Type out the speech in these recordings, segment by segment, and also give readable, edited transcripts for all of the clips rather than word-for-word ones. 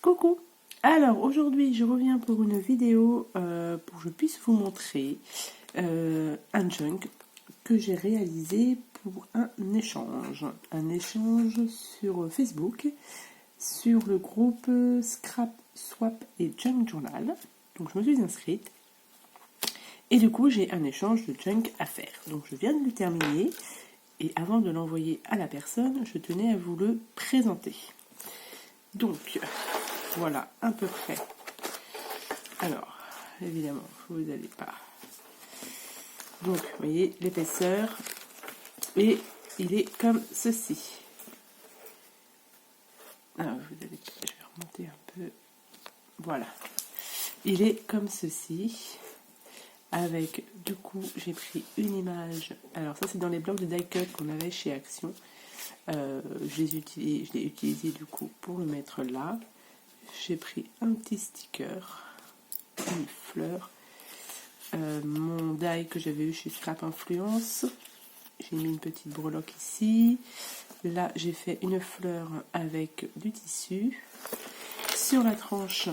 Coucou! Alors aujourd'hui je reviens pour une vidéo pour que je puisse vous montrer un junk que j'ai réalisé pour un échange. Un échange sur Facebook, sur le groupe Scrap, Swap et Junk Journal. Donc je me suis inscrite. Et du coup j'ai un échange de junk à faire. Donc je viens de le terminer. Et avant de l'envoyer à la personne, je tenais à vous le présenter. Donc, voilà, à peu près. Alors, évidemment, vous n'allez pas. Donc, vous voyez l'épaisseur. Et il est comme ceci. Alors, je vais remonter un peu. Voilà. Il est comme ceci. Avec, du coup, j'ai pris une image. Alors, ça, c'est dans les blocs de die cut qu'on avait chez Action. Je l'ai utilisé du coup pour le mettre là. J'ai pris un petit sticker, une fleur, mon die que j'avais eu chez Scrap Influence. J'ai mis une petite breloque ici. Là, j'ai fait une fleur avec du tissu. Sur la tranche,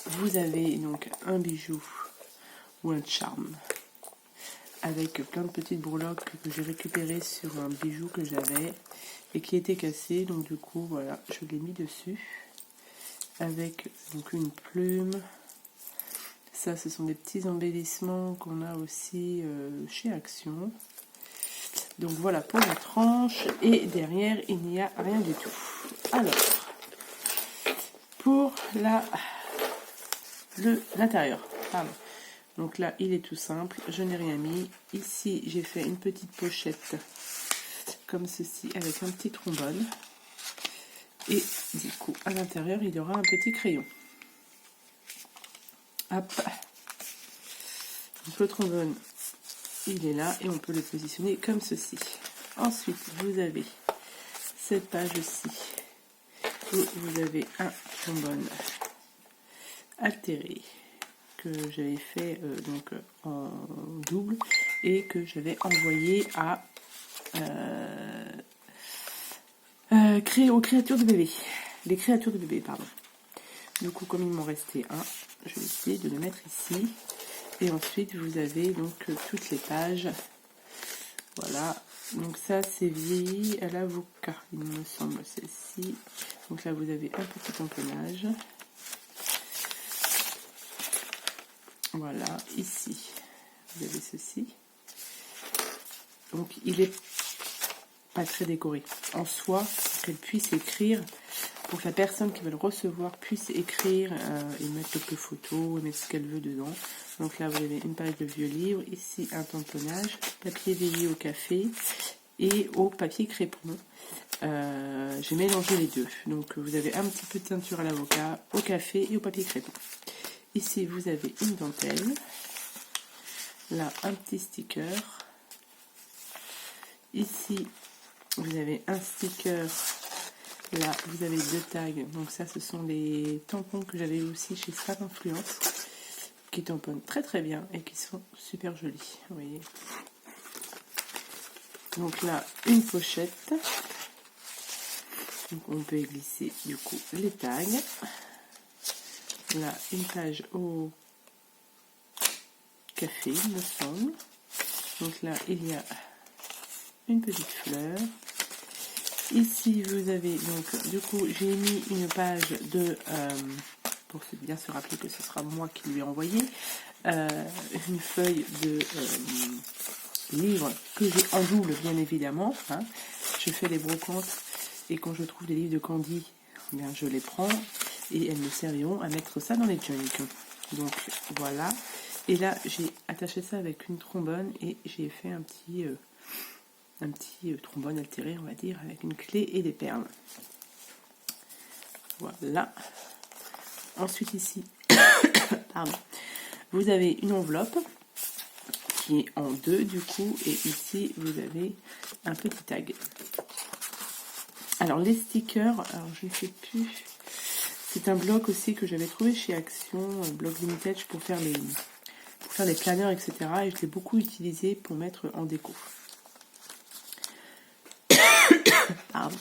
vous avez donc un bijou ou un charme avec plein de petites breloques que j'ai récupérées sur un bijou que j'avais et qui était cassé. Donc du coup, voilà, je l'ai mis dessus avec donc une plume. Ça, ce sont des petits embellissements qu'on a aussi chez Action. Donc voilà pour la tranche. Et derrière, il n'y a rien du tout. Alors, pour l'intérieur, pardon. Donc là, il est tout simple, je n'ai rien mis. Ici, j'ai fait une petite pochette comme ceci avec un petit trombone. Et du coup, à l'intérieur, il y aura un petit crayon. Hop. Donc le trombone, il est là et on peut le positionner comme ceci. Ensuite, vous avez cette page-ci où vous avez un trombone altéré que j'avais fait donc en double et que j'avais envoyé à aux créatures de bébé. Les créatures de bébé, pardon. Du coup, comme il m'en restait un, je vais essayer de le mettre ici. Et ensuite, vous avez donc toutes les pages. Voilà. Donc ça, c'est vieilli à l'avocat, il me semble, celle-ci. Donc là, vous avez un petit empennage. Voilà, ici, vous avez ceci. Donc, il est pas très décoré. En soi, pour qu'elle puisse écrire, pour que la personne qui va le recevoir puisse écrire et mettre quelques photos, et mettre ce qu'elle veut dedans. Donc là, vous avez une page de vieux livre, ici un tamponnage, papier veillé au café et au papier crépon. J'ai mélangé les deux. Donc vous avez un petit peu de teinture à l'avocat, au café et au papier crépon. Ici, vous avez une dentelle. Là, un petit sticker. Ici, vous avez un sticker. Là, vous avez deux tags. Donc ça, ce sont les tampons que j'avais aussi chez Scrap Influence, qui tamponnent très très bien et qui sont super jolis. Vous voyez. Donc là, une pochette. Donc on peut y glisser du coup les tags. Là, une page au café, il me semble. Donc là, il y a une petite fleur. Ici, vous avez donc, du coup, j'ai mis une page de, pour bien se rappeler que ce sera moi qui lui ai envoyé, une feuille de livre que j'ai en double, bien évidemment. Hein. Je fais des brocantes et quand je trouve des livres de Candy, bien, je les prends et elles me serviront à mettre ça dans les junk. Donc voilà. Et là, j'ai attaché ça avec une trombone et j'ai fait un petit trombone altéré, on va dire, avec une clé et des perles. Voilà. Ensuite ici, pardon, vous avez une enveloppe qui est en deux du coup, et ici vous avez un petit tag. Alors les stickers, alors je ne sais plus, c'est un bloc aussi que j'avais trouvé chez Action, un bloc vintage pour faire les planeurs, etc. Et je l'ai beaucoup utilisé pour mettre en déco. Pardon.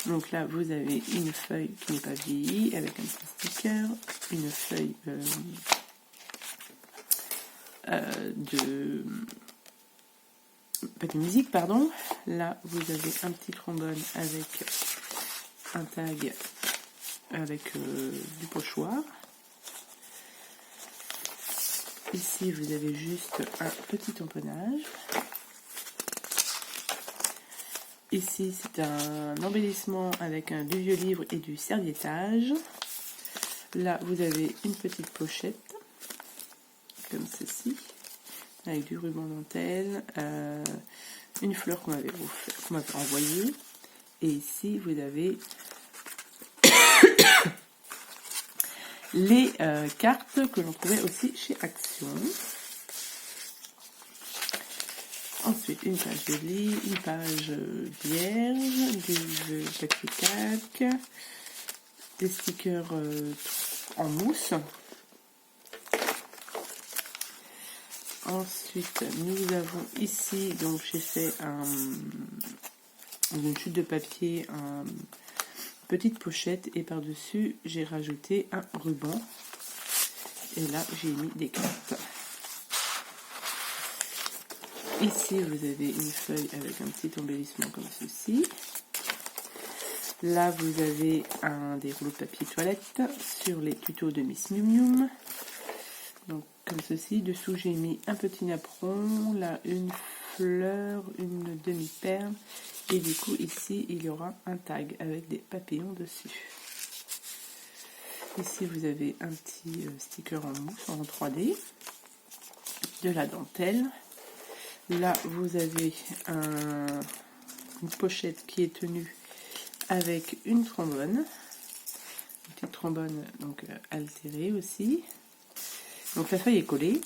Donc là, vous avez une feuille qui n'est pas vieillie avec un petit sticker, une feuille de musique, pardon. Là, vous avez un petit trombone avec un tag avec du pochoir. Ici, vous avez juste un petit tamponnage. Ici, c'est un embellissement avec du vieux livre et du serviettage. Là, vous avez une petite pochette, comme ceci, avec du ruban dentelle, une fleur qu'on m'avait envoyée. Et ici, vous avez les cartes que l'on trouvait aussi chez Action. Ensuite, une page de lit, une page vierge, du papier calque, des stickers en mousse. Ensuite, nous avons ici, donc j'ai fait une chute de papier, une petite pochette, et par-dessus, j'ai rajouté un ruban. Et là, j'ai mis des cartes. Ici, vous avez une feuille avec un petit embellissement comme ceci. Là, vous avez des rouleaux de papier toilette sur les tutos de Miss Mium Mium. Donc, comme ceci. Dessous, j'ai mis un petit napperon. Là, une fleur, une demi-perle. Et du coup, ici, il y aura un tag avec des papillons dessus. Ici, vous avez un petit sticker en mousse en 3D. De la dentelle. Là, vous avez une pochette qui est tenue avec une trombone. Une petite trombone donc altérée aussi. Donc la feuille est collée.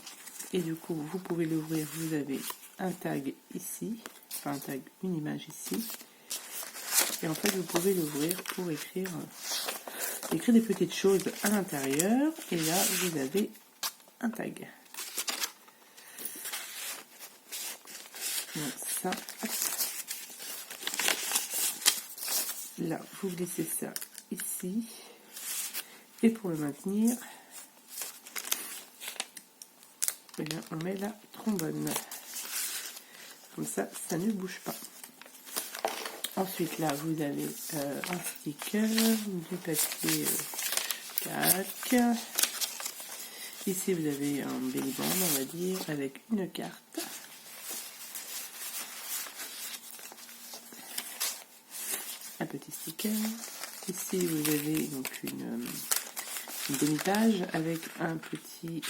Et du coup, vous pouvez l'ouvrir. Vous avez un tag ici. Enfin, un tag, une image ici. Et en fait, vous pouvez l'ouvrir pour écrire des petites choses à l'intérieur. Et là, vous avez un tag. Donc ça, là, vous glissez ça ici. Et pour le maintenir, et là, on met la trombone. Comme ça, ça ne bouge pas. Ensuite, là, vous avez un sticker, du papier calque. Ici, vous avez un belly band, on va dire, avec une carte. Un petit sticker. Ici, vous avez donc une demi-page avec un petite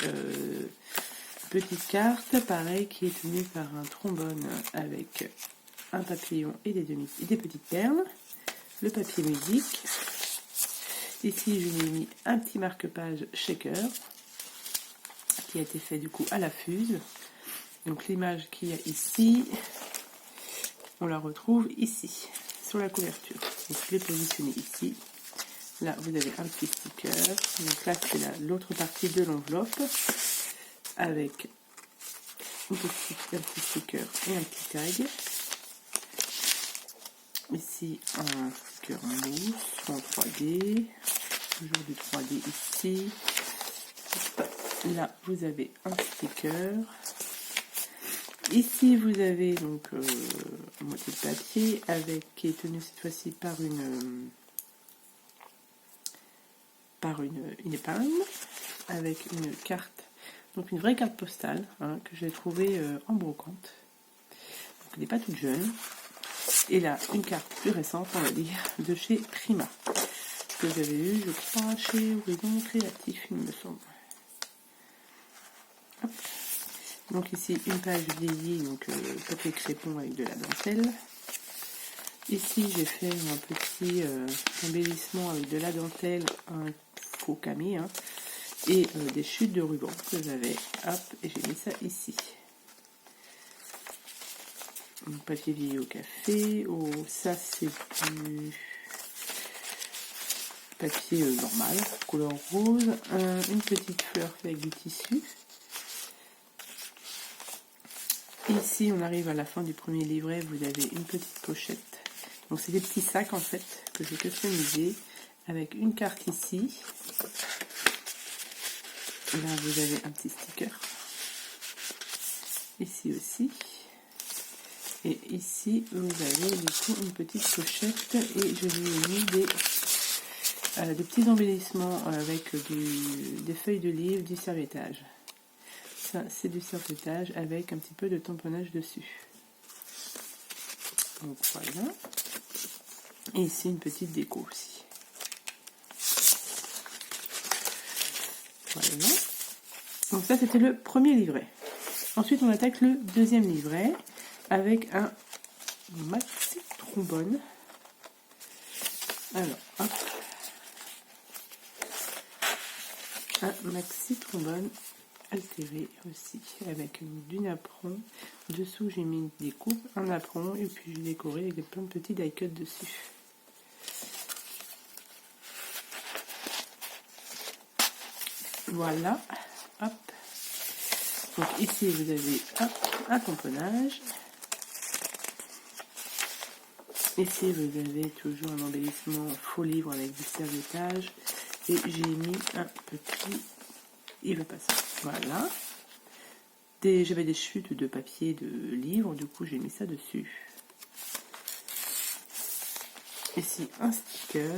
carte, pareil, qui est tenue par un trombone avec un papillon et des petites perles. Le papier musique. Ici, je lui ai mis un petit marque-page shaker qui a été fait du coup à la fuse. Donc l'image qu'il y a ici, on la retrouve ici, sur la couverture. Donc je l'ai positionné ici. Là, vous avez un petit sticker. Donc là, c'est l'autre partie de l'enveloppe avec un petit sticker et un petit tag. Ici, un sticker en mousse en 3D. Toujours du 3D ici. Là, vous avez un sticker. Ici, vous avez donc un moitié de papier qui est tenu cette fois-ci par une épingle avec une carte, donc une vraie carte postale que j'ai trouvée en brocante. Donc elle n'est pas toute jeune. Et là, une carte plus récente, on va dire, de chez Prima, que j'avais eu, je crois, chez Horizon Créatif, il me semble. Hop. Donc ici, une page vieillie, donc papier crépon avec de la dentelle. Ici, j'ai fait un petit embellissement avec de la dentelle, un faux camé, et des chutes de ruban que j'avais. Hop, et j'ai mis ça ici. Donc, papier vieilli au café. Oh, ça, c'est du papier normal, couleur rose. Une petite fleur avec du tissu. Ici, on arrive à la fin du premier livret. Vous avez une petite pochette. Donc, c'est des petits sacs, en fait, que j'ai customisé avec une carte ici. Là, vous avez un petit sticker. Ici aussi. Et ici, vous avez du coup une petite pochette et je lui ai mis des petits embellissements avec des feuilles de livre, du serviettage. Ça, c'est du serviettage avec un petit peu de tamponnage dessus. Donc voilà. Et ici, une petite déco aussi. Voilà. Donc ça, c'était le premier livret. Ensuite, on attaque le deuxième livret avec un maxi trombone. Alors, hop. Un maxi trombone altéré aussi avec du napperon. Dessous, j'ai mis des coupes, un napperon et puis j'ai décoré avec plein de petits die cuts dessus. Voilà. Hop. Donc ici, vous avez un tamponnage. Ici, vous avez toujours un embellissement faux livre avec du serviettage. Et j'ai mis un petit... Il veut pas ça. Voilà. J'avais des chutes de papier de livre, du coup j'ai mis ça dessus. Ici, un sticker.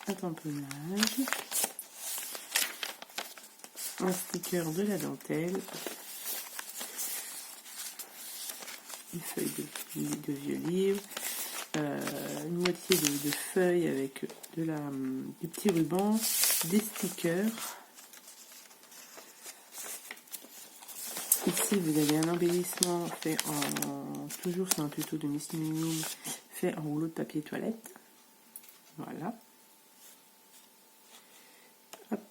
Un tamponnage. Un sticker de la dentelle. Une feuille de vieux livre. Une moitié de feuilles avec du petit ruban, des stickers. Ici, vous avez un embellissement fait toujours sur un tuto de Miss Minion, fait en rouleau de papier toilette. Voilà. Hop.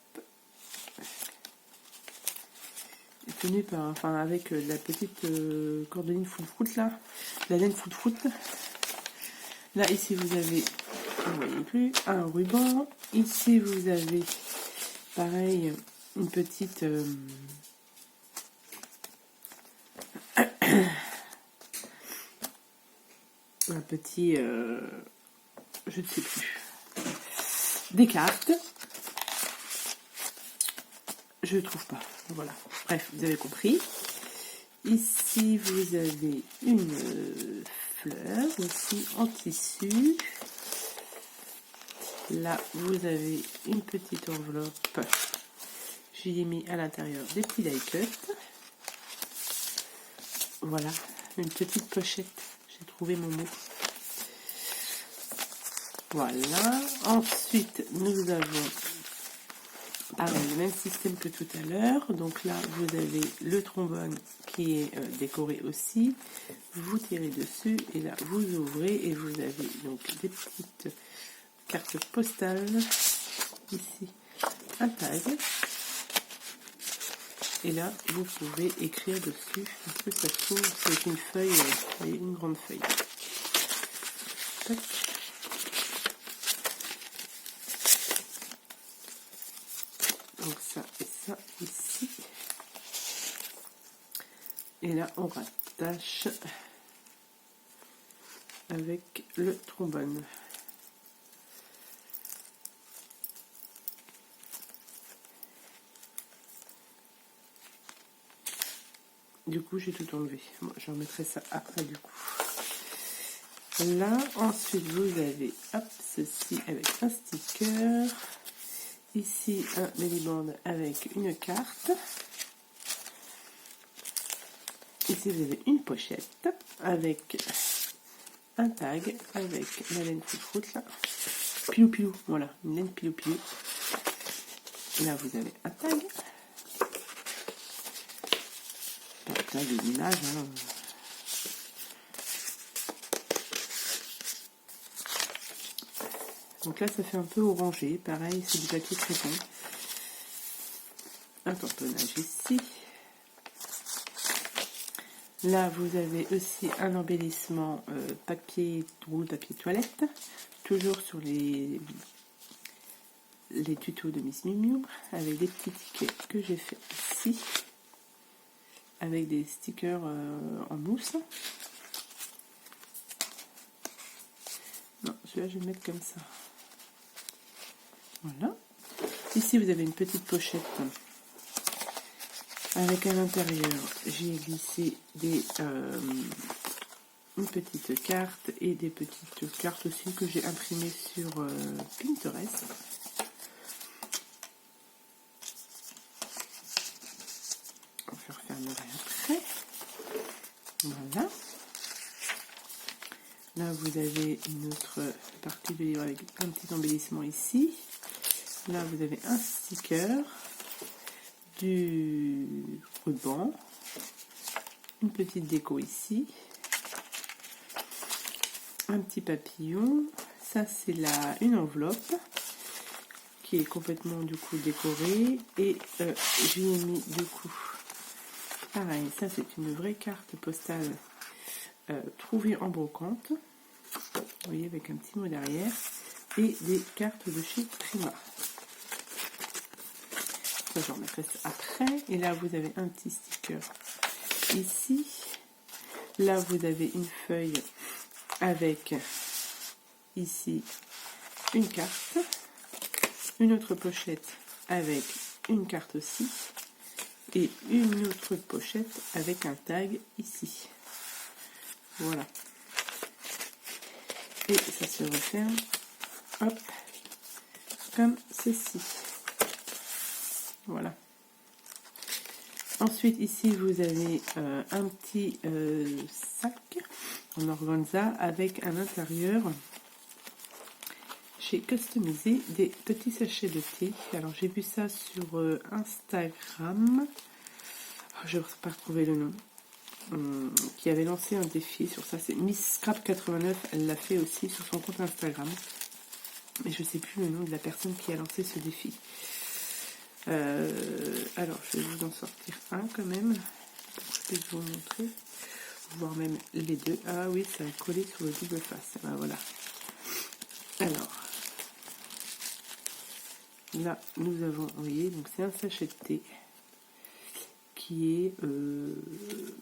Tenu avec la petite cordeline foot là, la laine foot. Là, ici, vous avez, vous ne voyez plus, un ruban. Ici, vous avez, pareil, une petite... un petit... je ne sais plus. Des cartes. Je ne trouve pas. Voilà. Bref, vous avez compris. Ici, vous avez une fleur aussi en tissu. Là, vous avez une petite enveloppe. J'y ai mis à l'intérieur des petits die cuts. Voilà, une petite pochette. J'ai trouvé mon mot. Voilà. Ensuite, nous avons pareil, le même système que tout à l'heure. Donc là, vous avez le trombone qui est décoré aussi. Vous tirez dessus et là, vous ouvrez et vous avez donc des petites cartes postales. Ici, un tag. Et là, vous pouvez écrire dessus. Est-ce que ça s'ouvre? C'est une feuille, une grande feuille. Tac. Donc ça et ça ici. Et là, on rattache avec le trombone. Du coup, j'ai tout enlevé. Bon, je remettrai ça après, du coup. Là, ensuite, vous avez, hop, ceci avec un sticker. Ici, un Bellyband avec une carte. Ici, vous avez une pochette avec un tag avec la laine foot là. Pilou pilou, voilà, une laine pilou pilou. Là, vous avez un tag. Un tag et l'image, hein. Donc là, ça fait un peu orangé. Pareil, c'est du papier crépon. Un tamponnage ici. Là, vous avez aussi un embellissement papier roule papier toilette. Toujours sur les tutos de Miss Miu avec des petits tickets que j'ai fait ici. Avec des stickers en mousse. celui-là, je vais le mettre comme ça. Voilà. Ici, vous avez une petite pochette avec à l'intérieur, j'ai glissé une petite carte et des petites cartes aussi que j'ai imprimées sur Pinterest. Je refermerai après. Voilà. Là, vous avez une autre partie de livre avec un petit embellissement ici. Là, vous avez un sticker, du ruban, une petite déco ici, un petit papillon. Ça, c'est une enveloppe qui est complètement du coup décorée. Et j'y ai mis du coup, pareil, ça c'est une vraie carte postale trouvée en brocante. Vous voyez, avec un petit mot derrière. Et des cartes de chez Prima. Ça, je remettrai ça après. Et là, vous avez un petit sticker ici. Là, vous avez une feuille avec ici une carte. Une autre pochette avec une carte aussi. Et une autre pochette avec un tag ici. Voilà. Et ça se referme. Hop. Comme ceci. Voilà. Ensuite, ici, vous avez un petit sac en organza avec à l'intérieur, j'ai customisé des petits sachets de thé. Alors, j'ai vu ça sur Instagram. Je n'ai pas retrouvé le nom. Qui avait lancé un défi sur ça. C'est Miss Scrap 89. Elle l'a fait aussi sur son compte Instagram. Mais je ne sais plus le nom de la personne qui a lancé ce défi. Alors, je vais vous en sortir un quand même. Je vais vous montrer. Voire même les deux. Ah oui, ça a collé sur le double face. Ah, voilà. Alors, là, nous avons, vous voyez, donc c'est un sachet de thé qui est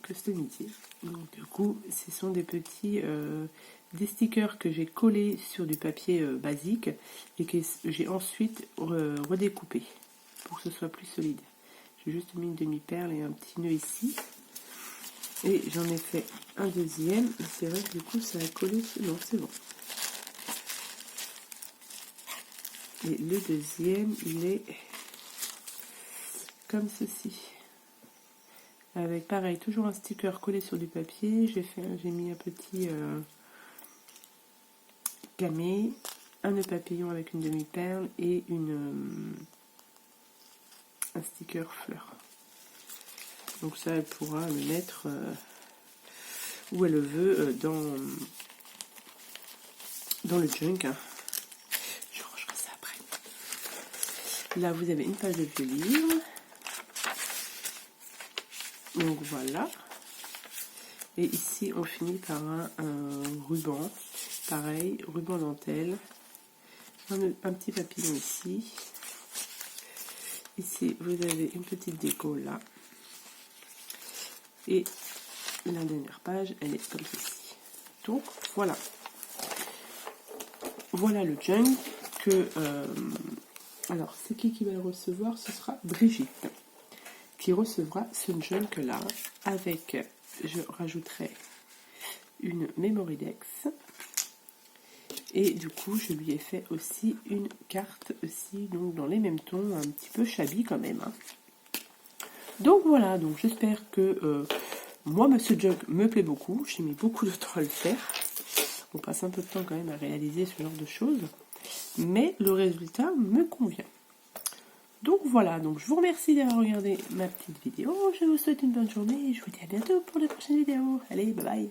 customisé. Donc, du coup, ce sont des petits... des stickers que j'ai collés sur du papier basique et que j'ai ensuite redécoupé pour que ce soit plus solide. J'ai juste mis une demi-perle et un petit nœud ici. Et j'en ai fait un deuxième. Et c'est vrai que du coup, ça a collé. Non, c'est bon. Et le deuxième, il est comme ceci. Avec pareil, toujours un sticker collé sur du papier. J'ai mis un petit camé, un nœud papillon avec une demi-perle et un sticker fleur. Donc ça, elle pourra le mettre où elle le veut dans le junk. Je rangerai ça après. Là, vous avez une page de vieux livre. Donc voilà. Et ici, on finit par un ruban. Pareil, ruban dentelle. Un petit papillon ici. Ici, vous avez une petite déco là. Et la dernière page, elle est comme ceci. Donc, voilà. Voilà le junk que... alors, c'est qui va le recevoir? Ce sera Brigitte qui recevra ce junk là avec, je rajouterai une Memory Dex. Et du coup, je lui ai fait aussi une carte aussi, donc dans les mêmes tons, un petit peu shabby quand même. Hein. Donc voilà, donc j'espère que moi, ce jug me plaît beaucoup. J'ai mis beaucoup de temps à le faire. On passe un peu de temps quand même à réaliser ce genre de choses. Mais le résultat me convient. Donc voilà, donc je vous remercie d'avoir regardé ma petite vidéo. Je vous souhaite une bonne journée et je vous dis à bientôt pour les prochaines vidéos. Allez, bye bye.